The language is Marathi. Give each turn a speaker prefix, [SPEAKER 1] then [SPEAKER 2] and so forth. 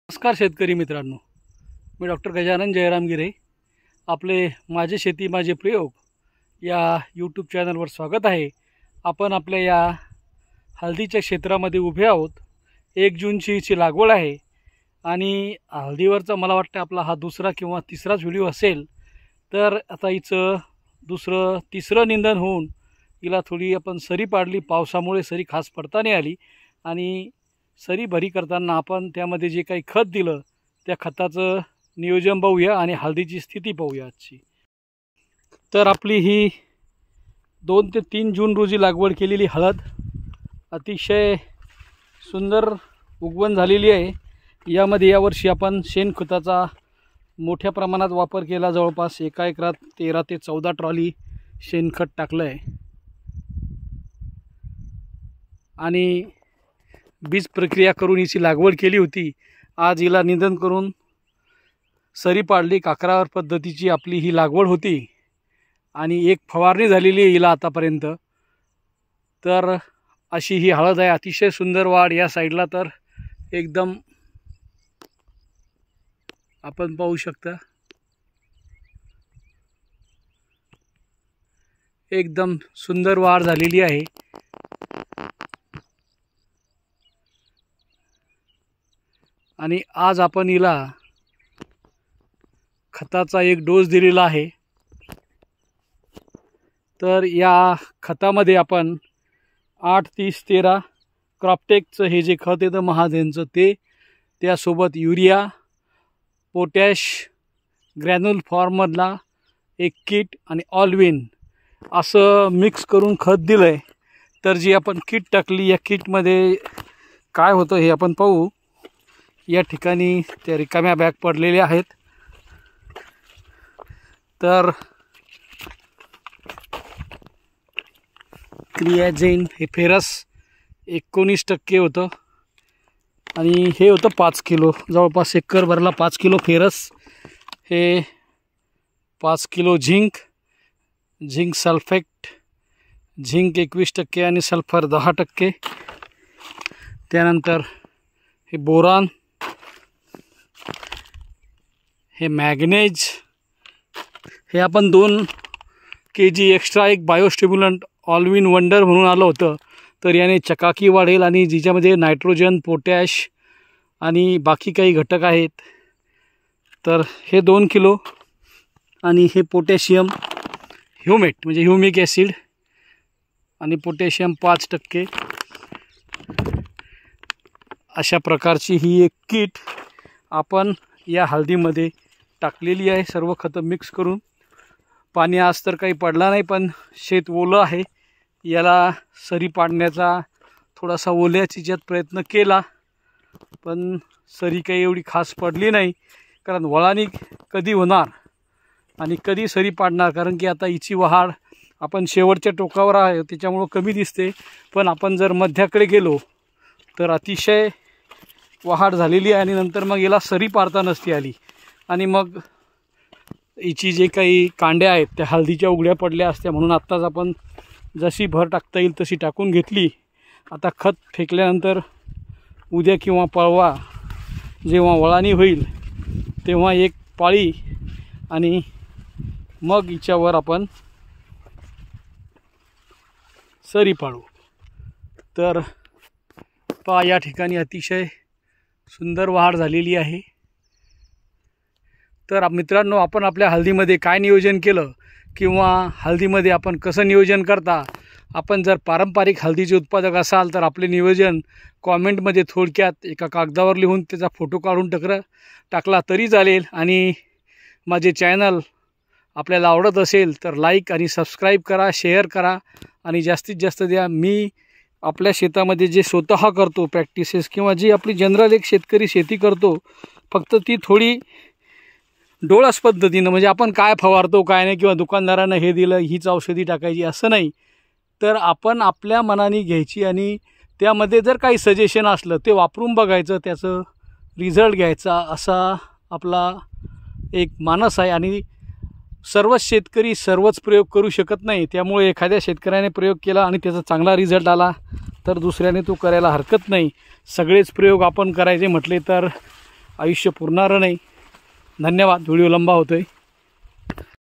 [SPEAKER 1] नमस्कार शेतकरी मित्रांनो, मी डॉक्टर गजानन जयराम गिरे. आपले माझे शेती माझे प्रयोग या यूट्यूब चॅनलवर स्वागत आहे. आपण आपल्या या हळदीच्या क्षेत्रामध्ये उभे आहोत. 1 जूनची हिची लागवड आहे आणि हळदीवरचा मला वाटतं आपला हा दुसरा किंवा तिसराच व्हिडिओ असेल. तर आता हिचं तिसरं निंदन होऊन हिला थोडी आपण सरी पाडली. पावसामुळे सरी खास पडता नाही आली आणि सरी भरी करताना आपण त्यामध्ये जे काही खत दिलं त्या खताचं नियोजन पाहूया आणि हळदीची स्थिती पाहूया आजची. तर आपली ही 2 ते 3 जून रोजी लागवड केलेली हळद अतिशय सुंदर उगवण झालेली आहे. यामध्ये यावर्षी आपण शेणखताचा मोठ्या प्रमाणात वापर केला. जवळपास एका एकरात 13 ते 14 ट्रॉली शेणखत टाकलं आहे आणि बीज प्रक्रिया करून हिची लागवड केली होती. आज हिला निंदन करून सरी पाडली. काकरावर पद्धतीची आपली ही लागवड होती आणि एक फवारणी झालेली आहे हिला आतापर्यंत. तर अशी ही हळद आहे. अतिशय सुंदर वाढ या साईडला तर एकदम आपण पाहू शकता. एकदम सुंदर वाढ झालेली आहे. आणि आज आपण हिला खताचा एक डोस दिलेला आहे. तर या खतामध्ये आपण 8-30-13 क्रॉपटेकचं हे जे खत येतं महाजनचं ते, त्यासोबत युरिया, पोटॅश, ग्रॅन्युल फॉर्ममधला एक किट आणि ऑलविन असं मिक्स करून खत दिलं आहे. तर जी आपण किट टाकली या किटमध्ये काय होतं हे आपण पाहू. या ठिकाणी त्या रिकाम्या बॅग पडलेल्या आहेत. तर क्रियाजेन हे फेरस 19% होतं आणि हे होतं 5 किलो. जवळपास एकर भरला 5 किलो फेरस, हे 5 किलो झिंक सल्फेट, झिंक 21% आणि सल्फर 10%. त्यानंतर हे बोरान, हे मॅग्नेज, हे आपण 2 kg एक्स्ट्रा एक बायोस्टिम्युलंट ऑलविन वंडर म्हणून आलं होतं. तर याने चकाकी वाढेल आणि जिच्यामध्ये नायट्रोजन, पोटॅश आणि बाकी काही घटक आहेत. तर हे 2 किलो आणि हे पोटॅशियम ह्युमेट म्हणजे ह्युमिक ॲसिड आणि पोटॅशियम 5%. अशा प्रकारची ही एक किट आपण या हळदीमध्ये टाकलेली आहे. सर्व खतं मिक्स करून. पाणी आज तर काही पडला नाही पण शेत ओलं आहे. याला सरी पाडण्याचा थोडासा ओल्याचीच्यात प्रयत्न केला पण सरी काही एवढी खास पडली नाही. कारण वळानी कधी होणार आणि कधी सरी पाडणार, कारण की आता हिची वाढ आपण शेवटच्या टोकावर आहे त्याच्यामुळं कमी दिसते. पण आपण जर मध्याकडे गेलो तर अतिशय वाढ झालेली आहे आणि नंतर मग याला सरी पाडता नसती आली आणि मग हिची जे काही कांड्या आहेत त्या हळदीच्या उघड्या पडल्या असत्या. म्हणून आत्ताच आपण जशी भर टाकता येईल तशी टाकून घेतली. आता खत फेकल्यानंतर उद्या किंवा परवा जेव्हा वळाणी होईल तेव्हा एक पाळी आणि मग हिच्यावर आपण सरी पाडू. तर पहा या ठिकाणी अतिशय सुंदर वाढ झालेली आहे. तर मित्रांनो, आपण आपल्या हळदीमध्ये काय नियोजन केलं किंवा हळदीमध्ये आपण कसं नियोजन करता. आपण जर पारंपरिक हळदीचे उत्पादक असाल तर आपले नियोजन कॉमेंटमध्ये थोडक्यात एका कागदावर लिहून त्याचा फोटो काढून टाकला तरी चालेल. आणि माझे चॅनल आपल्याला आवडत असेल तर लाईक आणि सबस्क्राईब करा, शेअर करा आणि जास्तीत जास्त द्या. मी आपल्या शेतामध्ये जे स्वतः करतो प्रॅक्टिसेस किंवा जी आपली जनरल एक शेतकरी शेती करतो, फक्त ती थोडी डोळस पद्धतीनं, म्हणजे आपण काय फवारतो काय नाही किंवा दुकानदारानं हे दिलं हीच औषधी टाकायची असं नाही. तर आपण आपल्या मनाने घ्यायची आणि त्यामध्ये जर काही सजेशन असलं ते वापरून बघायचं, त्याचं रिझल्ट घ्यायचा असा आपला एक मानस आहे. आणि सर्वच शेतकरी सर्वच प्रयोग करू शकत नाही. त्यामुळे एखाद्या शेतकऱ्याने प्रयोग केला आणि त्याचा चांगला रिझल्ट आला तर दुसऱ्याने तो करायला हरकत नाही. सगळेच प्रयोग आपण करायचे म्हटले तर आयुष्य पुरणारं नाही. धन्यवाद. व्हिडिओ लंबा होतोय.